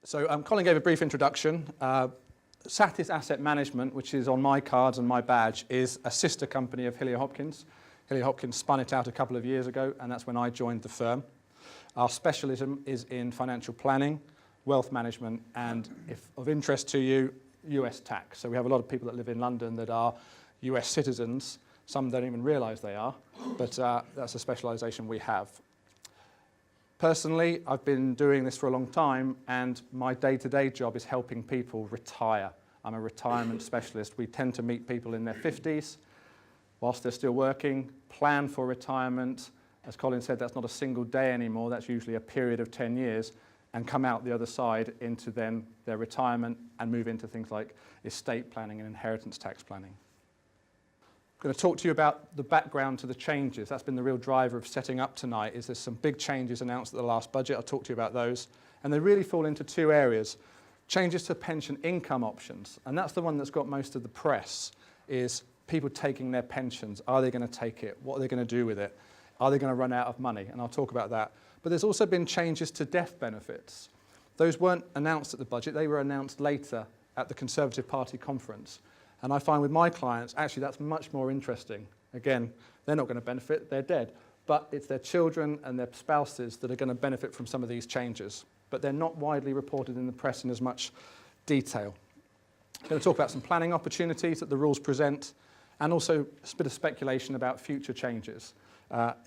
So Colin gave a brief introduction. Satis Asset Management, which is on my cards and my badge, is a sister company of Hillier Hopkins. Hillier Hopkins spun it out a couple of years ago, and that's when I joined the firm. Our specialism is in financial planning, wealth management, and, if of interest to you, US tax. So we have a lot of people that live in London that are US citizens. Some don't even realise they are, but that's a specialisation we have. Personally, I've been doing this for a long time, and my day-to-day job is helping people retire. I'm a retirement specialist. We tend to meet people in their 50s, whilst they're still working, plan for retirement. As Colin said, that's not a single day anymore. That's usually a period of 10 years, and come out the other side into then their retirement and move into things like estate planning and inheritance tax planning. I'm going to talk to you about the background to the changes. That's been the real driver of setting up tonight. There's some big changes announced at the last budget. I'll talk to you about those. And they really fall into two areas. Changes to pension income options. And that's the one that's got most of the press, is people taking their pensions. Are they going to take it? What are they going to do with it? Are they going to run out of money? And I'll talk about that. But there's also been changes to death benefits. Those weren't announced at the budget. They were announced later at the Conservative Party conference. And I find with my clients, actually, that's much more interesting. Again, they're not going to benefit, they're dead. But it's their children and their spouses that are going to benefit from some of these changes. But they're not widely reported in the press in as much detail. I'm going to talk about some planning opportunities that the rules present, and also a bit of speculation about future changes.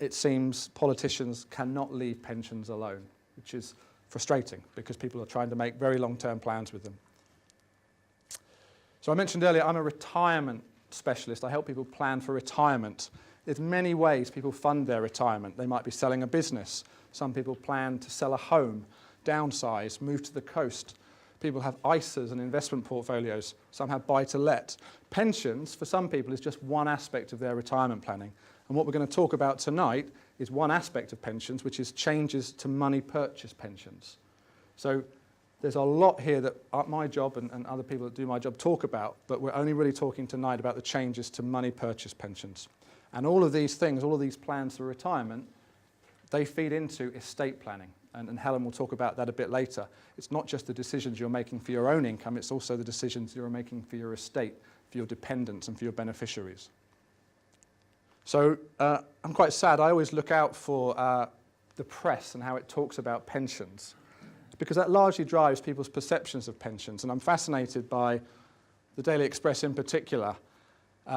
It seems politicians cannot leave pensions alone, which is frustrating because people are trying to make very long-term plans with them. So I mentioned earlier, I'm a retirement specialist. I help people plan for retirement. There's many ways people fund their retirement. They might be selling a business. Some people plan to sell a home, downsize, move to the coast. People have ISAs and investment portfolios. Some have buy-to-let. Pensions, for some people, is just one aspect of their retirement planning. And what we're going to talk about tonight is one aspect of pensions, which is changes to money purchase pensions. So there's a lot here that my job and other people that do my job talk about, but we're only really talking tonight about the changes to money purchase pensions. And all of these things, all of these plans for retirement, they feed into estate planning. And Helen will talk about that a bit later. It's not just the decisions you're making for your own income, it's also the decisions you're making for your estate, for your dependents and for your beneficiaries. So I'm quite sad. I always look out for the press and how it talks about pensions, because that largely drives people's perceptions of pensions. And I'm fascinated by the Daily Express in particular.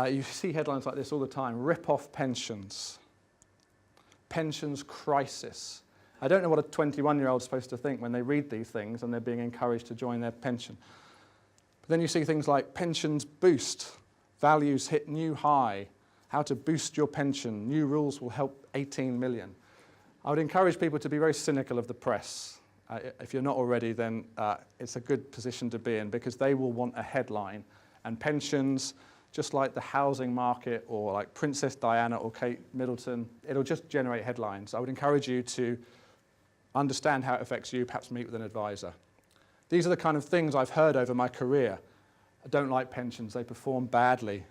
You see headlines like this all the time: rip-off pensions, pensions crisis. I don't know what a 21-year-old is supposed to think when they read these things and they're being encouraged to join their pension. But then you see things like pensions boost, values hit new high, how to boost your pension, new rules will help 18 million. I would encourage people to be very cynical of the press. If you're not already, then it's a good position to be in, because they will want a headline. And pensions, just like the housing market or like Princess Diana or Kate Middleton, it'll just generate headlines. I would encourage you to understand how it affects you, perhaps meet with an advisor. These are the kind of things I've heard over my career. I don't like pensions, they perform badly.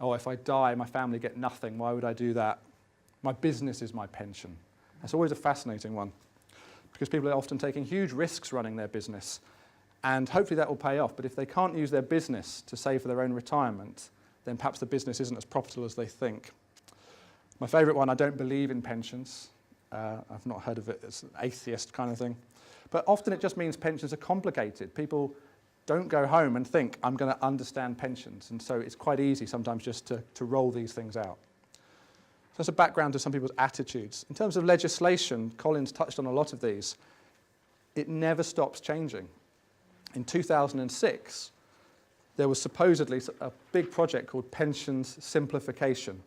Oh, if I die, my family get nothing, why would I do that? My business is my pension. That's always a fascinating one, because people are often taking huge risks running their business, and hopefully that will pay off. But if they can't use their business to save for their own retirement, then perhaps the business isn't as profitable as they think. My favourite one, I don't believe in pensions. I've not heard of it. It's an atheist kind of thing. But often it just means pensions are complicated. People don't go home and think, I'm going to understand pensions. And so it's quite easy sometimes just to roll these things out. So that's a background to some people's attitudes. In terms of legislation, Colin's touched on a lot of these. It never stops changing. In 2006, there was supposedly a big project called Pensions Simplification.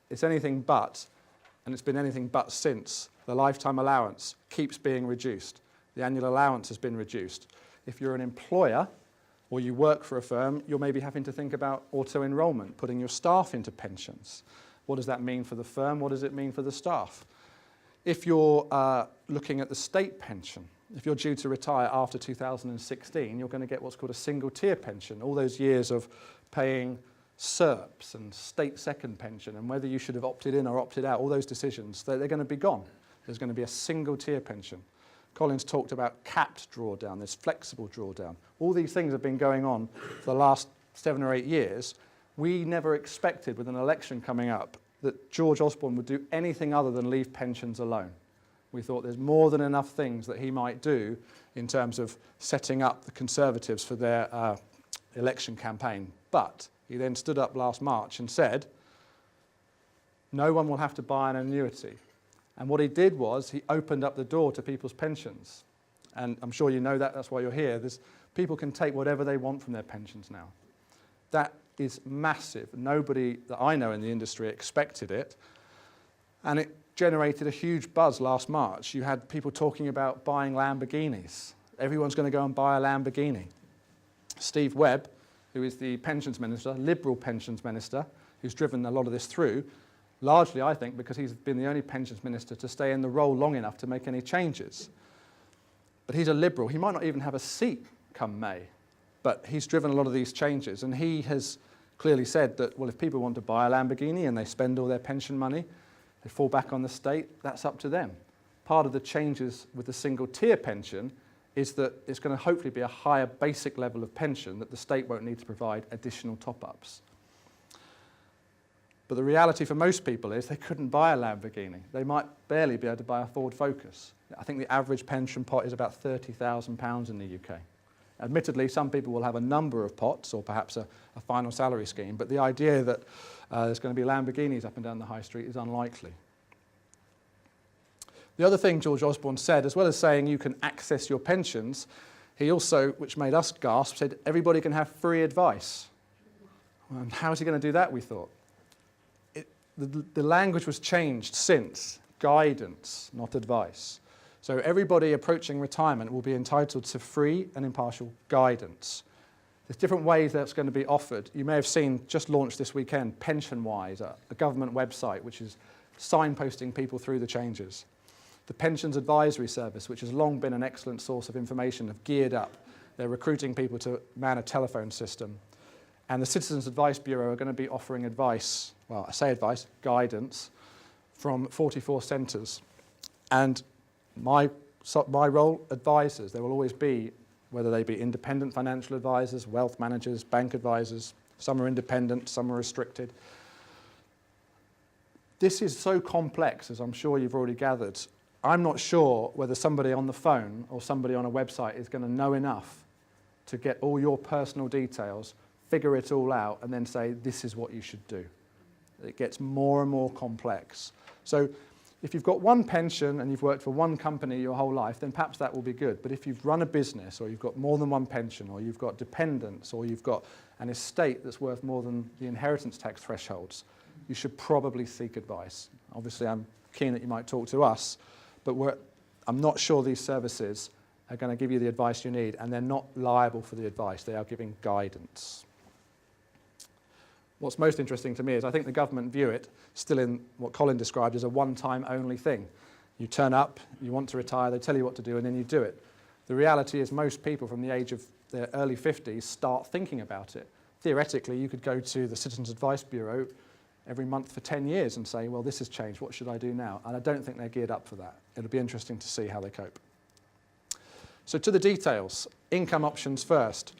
It's anything but, and it's been anything but since. The lifetime allowance keeps being reduced. The annual allowance has been reduced. If you're an employer or you work for a firm, you're maybe having to think about auto-enrolment, putting your staff into pensions. What does that mean for the firm? What does it mean for the staff? If you're looking at the state pension, if you're due to retire after 2016, you're going to get what's called a single-tier pension. All those years of paying SERPs and state second pension, and whether you should have opted in or opted out, all those decisions, they're going to be gone. There's going to be a single-tier pension. Colin's talked about capped drawdown, this flexible drawdown. All these things have been going on for the last 7 or 8 years. We never expected, with an election coming up, that George Osborne would do anything other than leave pensions alone. We thought there's more than enough things that he might do in terms of setting up the Conservatives for their election campaign. But he then stood up last March and said, no one will have to buy an annuity. And what he did was he opened up the door to people's pensions. And I'm sure you know that, that's why you're here. People can take whatever they want from their pensions now. That is massive. Nobody that I know in the industry expected it. And it generated a huge buzz last March. You had people talking about buying Lamborghinis. Everyone's going to go and buy a Lamborghini. Steve Webb, who is the pensions minister, Liberal pensions minister, who's driven a lot of this through, largely, I think, because he's been the only pensions minister to stay in the role long enough to make any changes. But he's a Liberal. He might not even have a seat come May, but he's driven a lot of these changes. And he has clearly said that, well, if people want to buy a Lamborghini and they spend all their pension money, they fall back on the state, that's up to them. Part of the changes with the single-tier pension is that it's going to hopefully be a higher basic level of pension that the state won't need to provide additional top-ups. But the reality for most people is they couldn't buy a Lamborghini. They might barely be able to buy a Ford Focus. I think the average pension pot is about £30,000 in the UK. Admittedly, some people will have a number of pots or perhaps a final salary scheme, but the idea that there's going to be Lamborghinis up and down the high street is unlikely. The other thing George Osborne said, as well as saying you can access your pensions, he also, which made us gasp, said everybody can have free advice. And how is he going to do that, we thought? The language was changed since, guidance, not advice. So everybody approaching retirement will be entitled to free and impartial guidance. There's different ways that's going to be offered. You may have seen, just launched this weekend, PensionWise, a government website which is signposting people through the changes. The Pensions Advisory Service, which has long been an excellent source of information, have geared up. They're recruiting people to man a telephone system. And the Citizens Advice Bureau are going to be offering advice, well, I say advice, guidance, from 44 centres. And my role, advisors, there will always be, whether they be independent financial advisors, wealth managers, bank advisors, some are independent, some are restricted. This is so complex, as I'm sure you've already gathered. I'm not sure whether somebody on the phone or somebody on a website is going to know enough to get all your personal details, figure it all out, and then say, this is what you should do. It gets more and more complex. So if you've got one pension and you've worked for one company your whole life, then perhaps that will be good. But if you've run a business, or you've got more than one pension, or you've got dependents, or you've got an estate that's worth more than the inheritance tax thresholds, you should probably seek advice. Obviously, I'm keen that you might talk to us, but I'm not sure these services are going to give you the advice you need, and they're not liable for the advice. They are giving guidance. What's most interesting to me is I think the government view it still in what Colin described as a one-time only thing. You turn up, you want to retire, they tell you what to do, and then you do it. The reality is most people from the age of their early 50s start thinking about it. Theoretically, you could go to the Citizens Advice Bureau every month for 10 years and say, well, this has changed, what should I do now? And I don't think they're geared up for that. It'll be interesting to see how they cope. So to the details, income options first.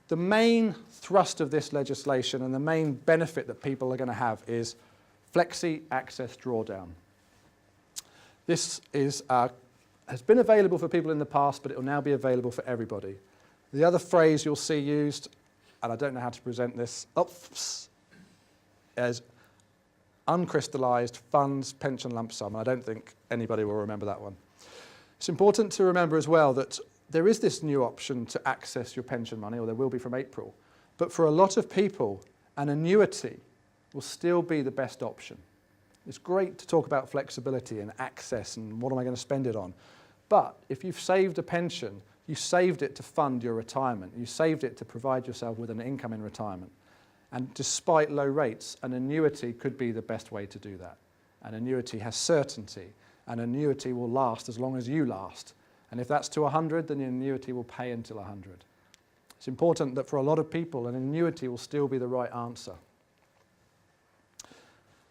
The main thrust of this legislation and the main benefit that people are going to have is flexi access drawdown. This is, has been available for people in the past, but it will now be available for everybody. The other phrase you'll see used, and I don't know how to present this, as uncrystallised funds pension lump sum. I don't think anybody will remember that one. It's important to remember as well that there is this new option to access your pension money, or there will be from April. But for a lot of people, an annuity will still be the best option. It's great to talk about flexibility and access and what am I going to spend it on. But if you've saved a pension, you saved it to fund your retirement. You saved it to provide yourself with an income in retirement. And despite low rates, an annuity could be the best way to do that. An annuity has certainty. An annuity will last as long as you last. And if that's to 100, then the annuity will pay until 100. It's important that for a lot of people, an annuity will still be the right answer.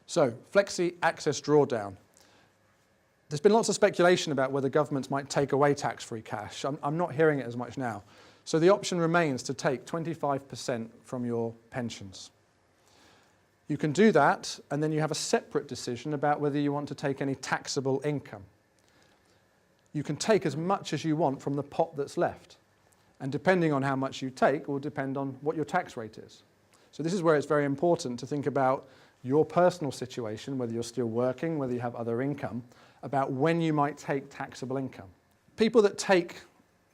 So, flexi access drawdown. There's been lots of speculation about whether governments might take away tax-free cash. I'm not hearing it as much now. So the option remains to take 25% from your pensions. You can do that, and then you have a separate decision about whether you want to take any taxable income. You can take as much as you want from the pot that's left. And depending on how much you take will depend on what your tax rate is. So this is where it's very important to think about your personal situation, whether you're still working, whether you have other income, about when you might take taxable income. People that take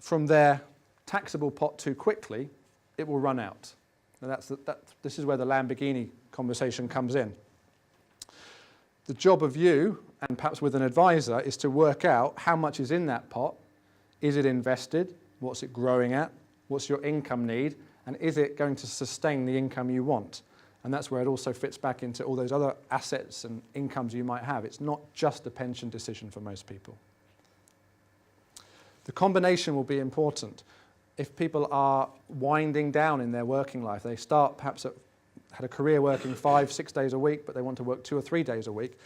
from their taxable pot too quickly, it will run out. And this is where the Lamborghini conversation comes in. The job of you, and perhaps with an advisor, is to work out how much is in that pot. Is it invested? What's it growing at? What's your income need? And is it going to sustain the income you want? And that's where it also fits back into all those other assets and incomes you might have. It's not just a pension decision for most people. The combination will be important. If people are winding down in their working life, they start perhaps had a career working 5-6 days a week, but they want to work 2 or 3 days a week,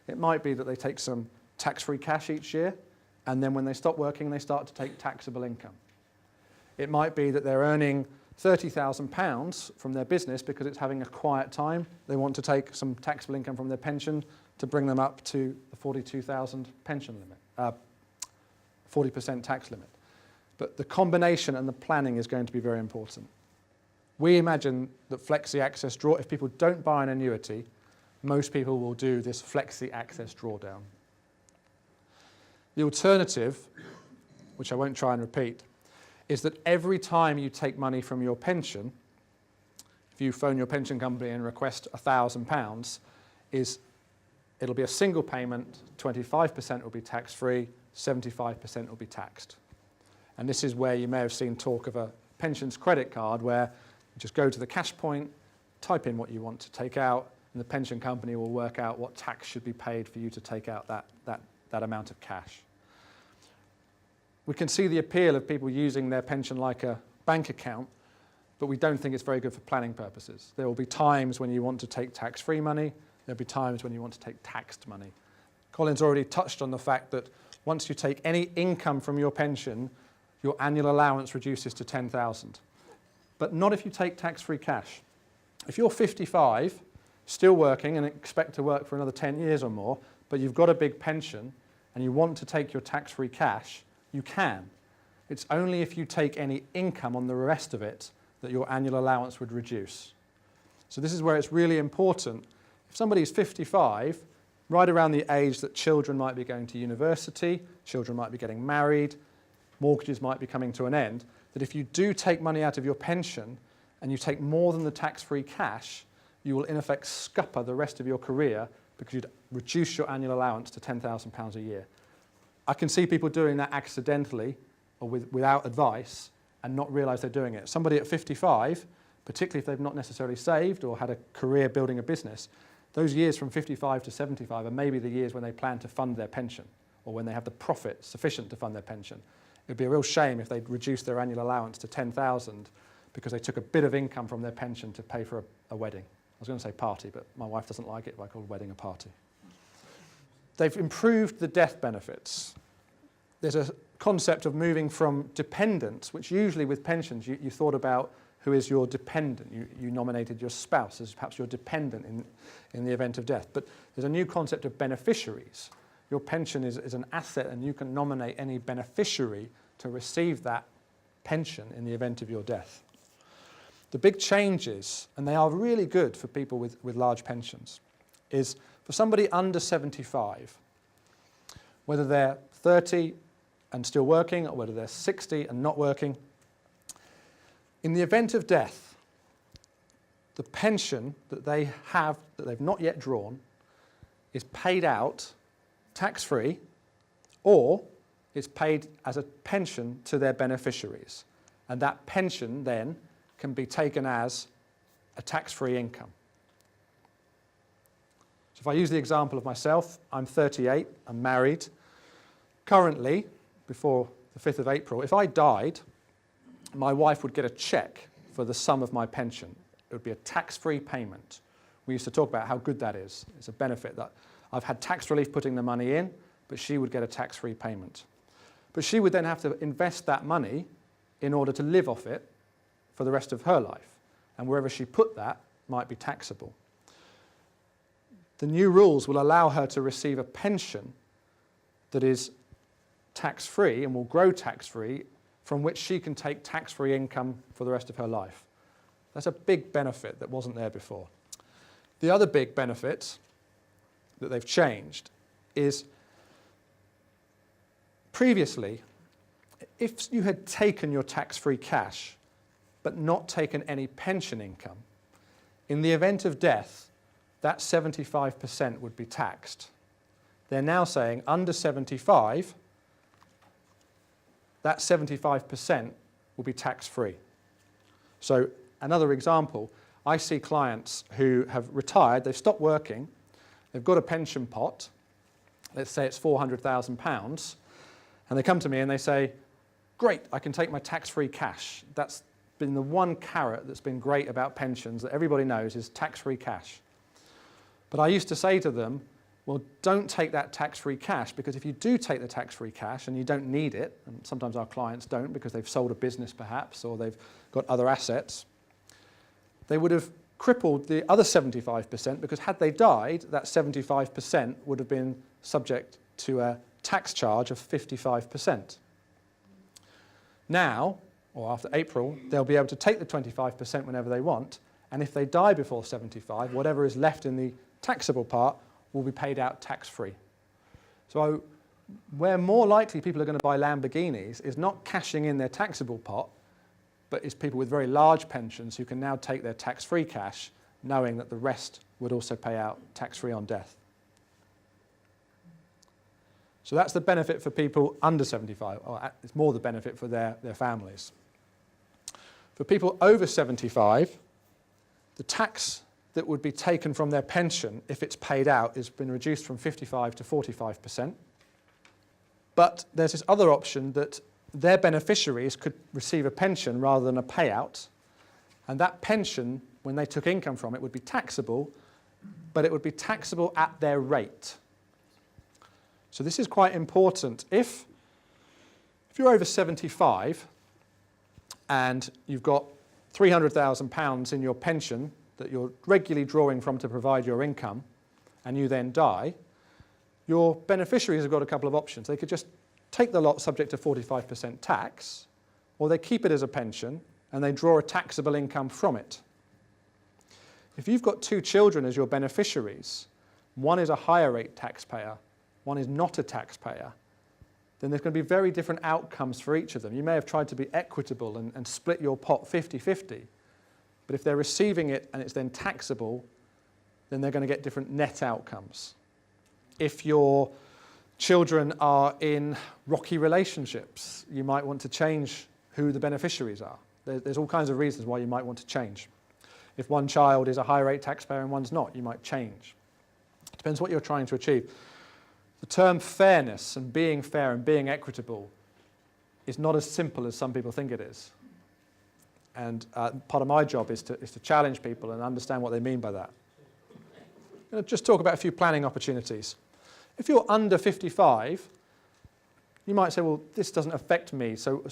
it might be that they take some tax-free cash each year, and then when they stop working, they start to take taxable income. It might be that they're earning £30,000 from their business because it's having a quiet time. They want to take some taxable income from their pension to bring them up to the 42,000 pension limit, 40% tax limit. But the combination and the planning is going to be very important. We imagine that Flexi Access Draw, if people don't buy an annuity, most people will do this Flexi Access Drawdown. The alternative, which I won't try and repeat, is that every time you take money from your pension, if you phone your pension company and request £1,000, it'll be a single payment, 25% will be tax-free, 75% will be taxed. And this is where you may have seen talk of a pensions credit card where you just go to the cash point, type in what you want to take out, and the pension company will work out what tax should be paid for you to take out that amount of cash. We can see the appeal of people using their pension like a bank account, but we don't think it's very good for planning purposes. There will be times when you want to take tax-free money. There'll be times when you want to take taxed money. Colin's already touched on the fact that once you take any income from your pension, your annual allowance reduces to £10,000. But not if you take tax-free cash. If you're 55, still working and expect to work for another 10 years or more, but you've got a big pension and you want to take your tax-free cash, you can. It's only if you take any income on the rest of it that your annual allowance would reduce. So this is where it's really important. If somebody's 55, right around the age that children might be going to university, children might be getting married, mortgages might be coming to an end, that if you do take money out of your pension and you take more than the tax-free cash, you will in effect scupper the rest of your career because you'd reduce your annual allowance to £10,000 a year. I can see people doing that accidentally or without advice and not realise they're doing it. Somebody at 55, particularly if they've not necessarily saved or had a career building a business, those years from 55 to 75 are maybe the years when they plan to fund their pension or when they have the profit sufficient to fund their pension. It would be a real shame if they'd reduced their annual allowance to £10,000 because they took a bit of income from their pension to pay for a wedding. I was going to say party, but my wife doesn't like it if I call a wedding a party. They've improved the death benefits. There's a concept of moving from dependents, which usually with pensions you thought about who is your dependent. You nominated your spouse as perhaps your dependent in the event of death. But there's a new concept of beneficiaries. Your pension is an asset and you can nominate any beneficiary to receive that pension in the event of your death. The big changes, and they are really good for people with large pensions, is for somebody under 75, whether they're 30 and still working or whether they're 60 and not working, in the event of death, the pension that they have that they've not yet drawn is paid out tax-free, or it's paid as a pension to their beneficiaries. And that pension then can be taken as a tax-free income. So if I use the example of myself, I'm 38, I'm married. Currently, before the 5th of April, if I died, my wife would get a cheque for the sum of my pension. It would be a tax-free payment. We used to talk about how good that is. It's a benefit that I've had tax relief putting the money in, but she would get a tax-free payment. But she would then have to invest that money in order to live off it for the rest of her life. And wherever she put that might be taxable. The new rules will allow her to receive a pension that is tax-free and will grow tax-free, from which she can take tax-free income for the rest of her life. That's a big benefit that wasn't there before. The other big benefit that they've changed is previously, if you had taken your tax-free cash but not taken any pension income, in the event of death, that 75% would be taxed. They're now saying under 75, that 75% will be tax-free. So another example, I see clients who have retired, they've stopped working, they've got a pension pot, let's say it's £400,000, and they come to me and they say, great, I can take my tax-free cash. That's been the one carrot that's been great about pensions that everybody knows is tax-free cash. But I used to say to them, well, don't take that tax-free cash, because if you do take the tax-free cash and you don't need it, and sometimes our clients don't because they've sold a business perhaps, or they've got other assets, they would have crippled the other 75%, because had they died, that 75% would have been subject to a tax charge of 55%. Now, or after April, they'll be able to take the 25% whenever they want, and if they die before 75, whatever is left in the taxable part will be paid out tax-free. So where more likely people are going to buy Lamborghinis is not cashing in their taxable pot, but is people with very large pensions who can now take their tax-free cash, knowing that the rest would also pay out tax-free on death. So that's the benefit for people under 75, or it's more the benefit for their families. For people over 75, the tax that would be taken from their pension if it's paid out has been reduced from 55 to 45%. But there's this other option that their beneficiaries could receive a pension rather than a payout, and that pension, when they took income from it, would be taxable, but it would be taxable at their rate. So this is quite important. If you're over 75 and you've got £300,000 in your pension that you're regularly drawing from to provide your income, and you then die, your beneficiaries have got a couple of options. They could just take the lot subject to 45% tax, or they keep it as a pension and they draw a taxable income from it. If you've got two children as your beneficiaries, one is a higher rate taxpayer, one is not a taxpayer, then there's going to be very different outcomes for each of them. You may have tried to be equitable and split your pot 50-50, but if they're receiving it and it's then taxable, then they're going to get different net outcomes. If your children are in rocky relationships, you might want to change who the beneficiaries are. There's all kinds of reasons why you might want to change. If one child is a high rate taxpayer and one's not, you might change. It depends what you're trying to achieve. The term fairness and being fair and being equitable is not as simple as some people think it is. And part of my job is to challenge people and understand what they mean by that. I'm going to just talk about a few planning opportunities. If you're under 55, you might say, well, this doesn't affect me, so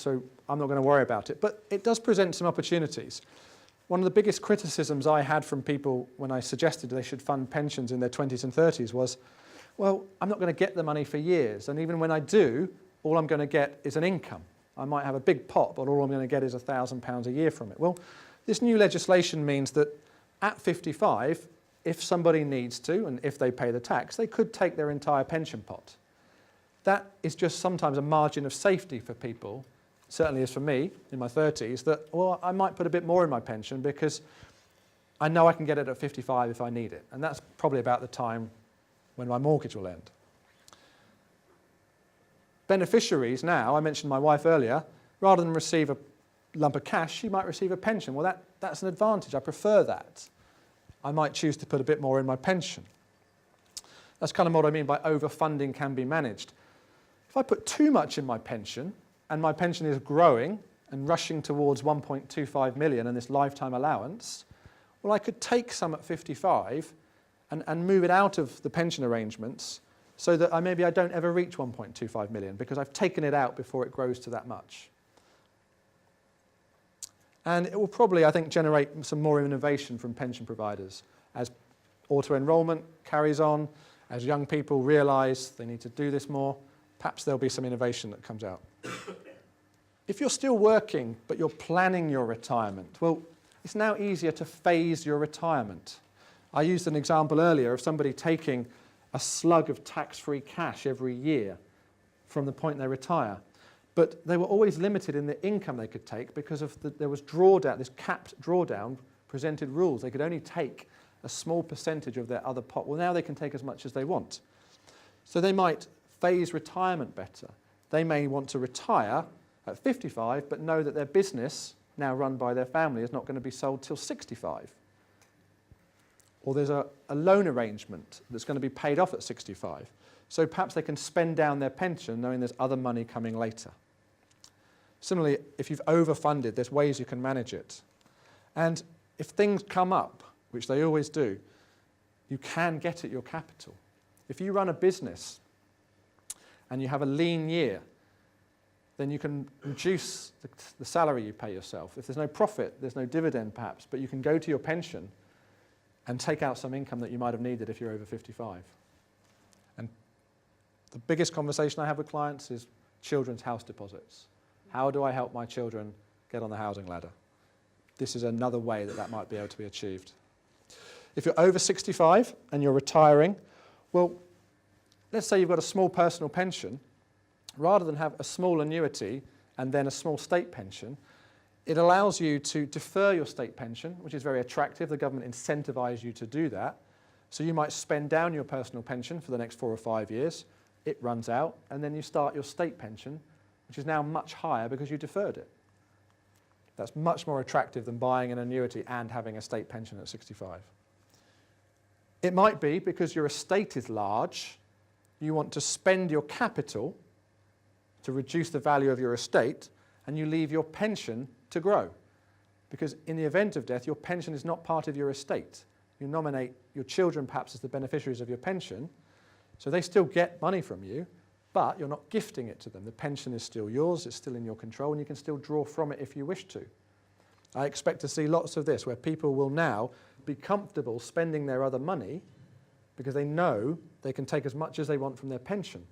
I'm not going to worry about it. But it does present some opportunities. One of the biggest criticisms I had from people when I suggested they should fund pensions in their 20s and 30s was, well, I'm not going to get the money for years, and even when I do, all I'm going to get is an income. I might have a big pot, but all I'm going to get is £1,000 a year from it. Well, this new legislation means that at 55, if somebody needs to, and if they pay the tax, they could take their entire pension pot. That is just sometimes a margin of safety for people, certainly is for me in my 30s, that, well, I might put a bit more in my pension because I know I can get it at 55 if I need it. And that's probably about the time when my mortgage will end. Beneficiaries now, I mentioned my wife earlier, rather than receive a lump of cash, she might receive a pension. Well, that's an advantage. I prefer that. I might choose to put a bit more in my pension. That's kind of what I mean by overfunding can be managed. If I put too much in my pension, and my pension is growing and rushing towards 1.25 million and this lifetime allowance, well, I could take some at 55 and move it out of the pension arrangements so that maybe I don't ever reach 1.25 million because I've taken it out before it grows to that much. And it will probably, I think, generate some more innovation from pension providers as auto-enrolment carries on, as young people realise they need to do this more. Perhaps there'll be some innovation that comes out. If you're still working, but you're planning your retirement, well, it's now easier to phase your retirement. I used an example earlier of somebody taking a slug of tax-free cash every year from the point they retire. But they were always limited in the income they could take because of there was drawdown, this capped drawdown presented rules. They could only take a small percentage of their other pot. Well, now they can take as much as they want. So they might phase retirement better. They may want to retire at 55, but know that their business, now run by their family, is not going to be sold till 65. Or there's a loan arrangement that's going to be paid off at 65. So perhaps they can spend down their pension knowing there's other money coming later. Similarly, if you've overfunded, there's ways you can manage it. And if things come up, which they always do, you can get at your capital. If you run a business and you have a lean year, then you can reduce the salary you pay yourself. If there's no profit, there's no dividend perhaps, but you can go to your pension and take out some income that you might have needed if you're over 55. And the biggest conversation I have with clients is children's house deposits. How do I help my children get on the housing ladder? This is another way that that might be able to be achieved. If you're over 65 and you're retiring, well, let's say you've got a small personal pension. Rather than have a small annuity and then a small state pension, it allows you to defer your state pension, which is very attractive. The government incentivises you to do that. So you might spend down your personal pension for the next 4 or 5 years. It runs out, and then you start your state pension, which is now much higher because you deferred it. That's much more attractive than buying an annuity and having a state pension at 65. It might be because your estate is large, you want to spend your capital to reduce the value of your estate, and you leave your pension to grow. Because in the event of death, your pension is not part of your estate. You nominate your children perhaps as the beneficiaries of your pension, so they still get money from you, but you're not gifting it to them. The pension is still yours, it's still in your control, and you can still draw from it if you wish to. I expect to see lots of this, where people will now be comfortable spending their other money because they know they can take as much as they want from their pension.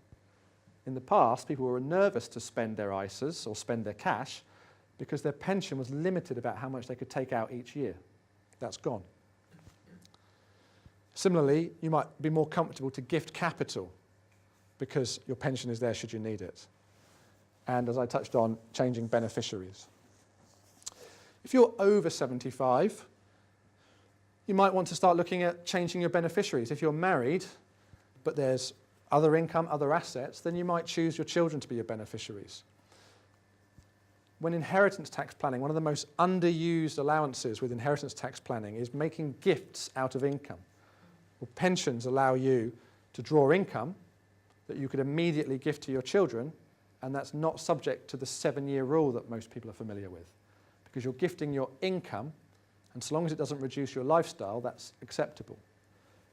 In the past, people were nervous to spend their ISAs or spend their cash because their pension was limited about how much they could take out each year. That's gone. Similarly, you might be more comfortable to gift capital because your pension is there should you need it. And as I touched on, changing beneficiaries. If you're over 75, you might want to start looking at changing your beneficiaries. If you're married, but there's other income, other assets, then you might choose your children to be your beneficiaries. When inheritance tax planning, one of the most underused allowances with inheritance tax planning is making gifts out of income. Well, pensions allow you to draw income that you could immediately gift to your children, and that's not subject to the 7-year rule that most people are familiar with. Because you're gifting your income, and so long as it doesn't reduce your lifestyle, that's acceptable.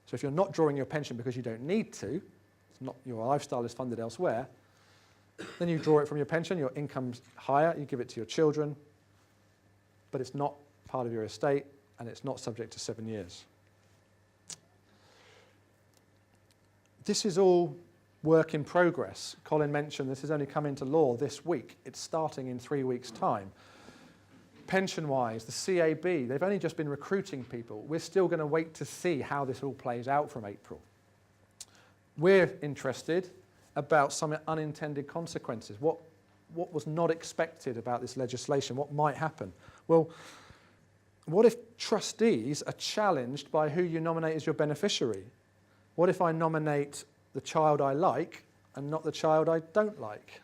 So if you're not drawing your pension because you don't need to, your lifestyle is funded elsewhere, then you draw it from your pension, your income's higher, you give it to your children, but it's not part of your estate, and it's not subject to 7 years. This is all work in progress. Colin mentioned this has only come into law this week. It's starting in 3 weeks' time. Pension-wise, the CAB, they've only just been recruiting people. We're still going to wait to see how this all plays out from April. We're interested about some unintended consequences. What was not expected about this legislation? What might happen? Well, what if trustees are challenged by who you nominate as your beneficiary? What if I nominate the child I like and not the child I don't like?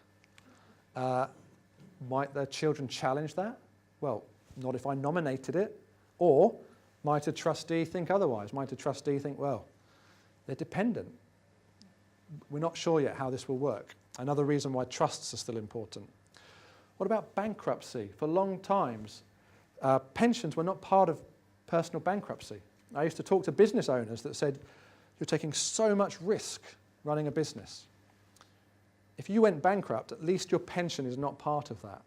Might their children challenge that? Well, not if I nominated it. Or might a trustee think otherwise? Might a trustee think, well, they're dependent. We're not sure yet how this will work. Another reason why trusts are still important. What about bankruptcy? For long times, pensions were not part of personal bankruptcy. I used to talk to business owners that said, you're taking so much risk running a business. If you went bankrupt, at least your pension is not part of that.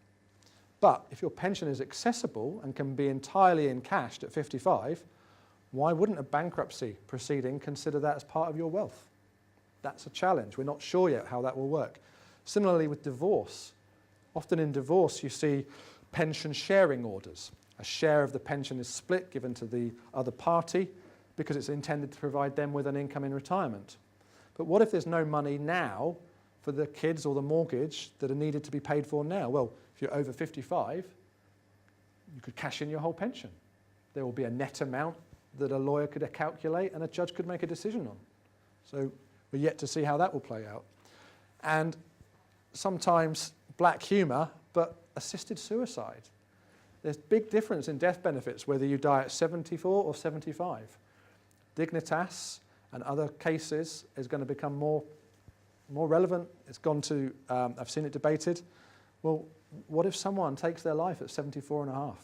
But if your pension is accessible and can be entirely encashed at 55, why wouldn't a bankruptcy proceeding consider that as part of your wealth? That's a challenge. We're not sure yet how that will work. Similarly with divorce. Often in divorce you see pension sharing orders. A share of the pension is split, given to the other party, because it's intended to provide them with an income in retirement. But what if there's no money now for the kids or the mortgage that are needed to be paid for now? Well, if you're over 55, you could cash in your whole pension. There will be a net amount that a lawyer could calculate and a judge could make a decision on. So we're yet to see how that will play out. And sometimes black humour, but assisted suicide. There's big difference in death benefits whether you die at 74 or 75. Dignitas and other cases is going to become more relevant. It's gone to, I've seen it debated. Well, what if someone takes their life at 74 and a half?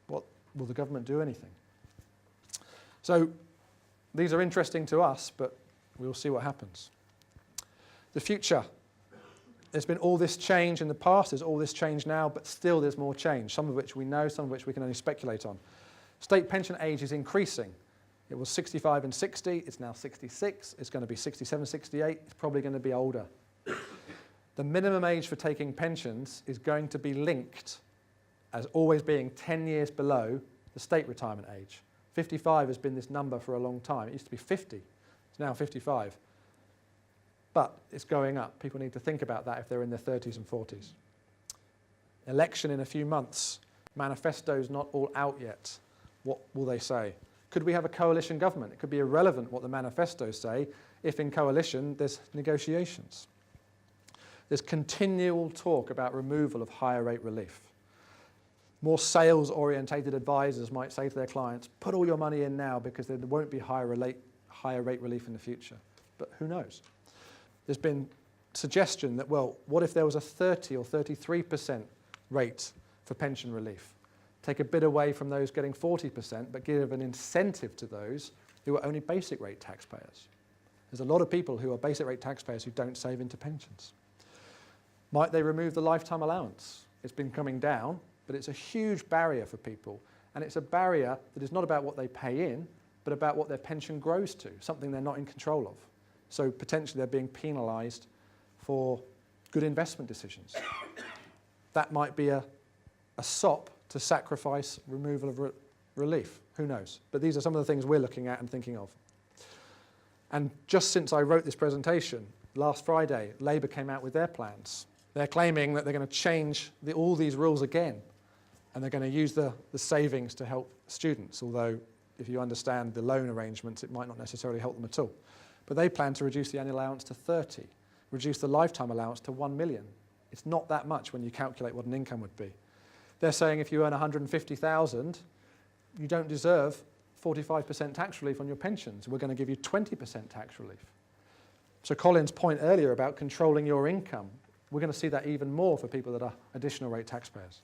What, will the government do anything? So these are interesting to us, but we'll see what happens. The future. There's been all this change in the past, there's all this change now, but still there's more change, some of which we know, some of which we can only speculate on. State pension age is increasing. It was 65 and 60, it's now 66, it's going to be 67, 68, it's probably going to be older. The minimum age for taking pensions is going to be linked as always being 10 years below the state retirement age. 55 has been this number for a long time. It used to be 50, it's now 55. But it's going up. People need to think about that if they're in their 30s and 40s. Election in a few months. Manifesto's not all out yet. What will they say? Could we have a coalition government? It could be irrelevant what the manifestos say if in coalition there's negotiations. There's continual talk about removal of higher rate relief. More sales-orientated advisors might say to their clients, put all your money in now because there won't be higher rate relief in the future. But who knows? There's been suggestion that, well, what if there was a 30 or 33% rate for pension relief? Take a bit away from those getting 40%, but give an incentive to those who are only basic rate taxpayers. There's a lot of people who are basic rate taxpayers who don't save into pensions. Might they remove the lifetime allowance? It's been coming down, but it's a huge barrier for people. And it's a barrier that is not about what they pay in, but about what their pension grows to, something they're not in control of. So potentially they're being penalised for good investment decisions. That might be a sop to sacrifice removal of relief. Who knows? But these are some of the things we're looking at and thinking of. And just since I wrote this presentation, last Friday, Labour came out with their plans. They're claiming that they're going to change all these rules again, and they're going to use the savings to help students, although if you understand the loan arrangements, it might not necessarily help them at all. But they plan to reduce the annual allowance to 30, reduce the lifetime allowance to 1 million. It's not that much when you calculate what an income would be. They're saying if you earn 150,000, you don't deserve 45% tax relief on your pensions. We're going to give you 20% tax relief. So Colin's point earlier about controlling your income, we're going to see that even more for people that are additional rate taxpayers.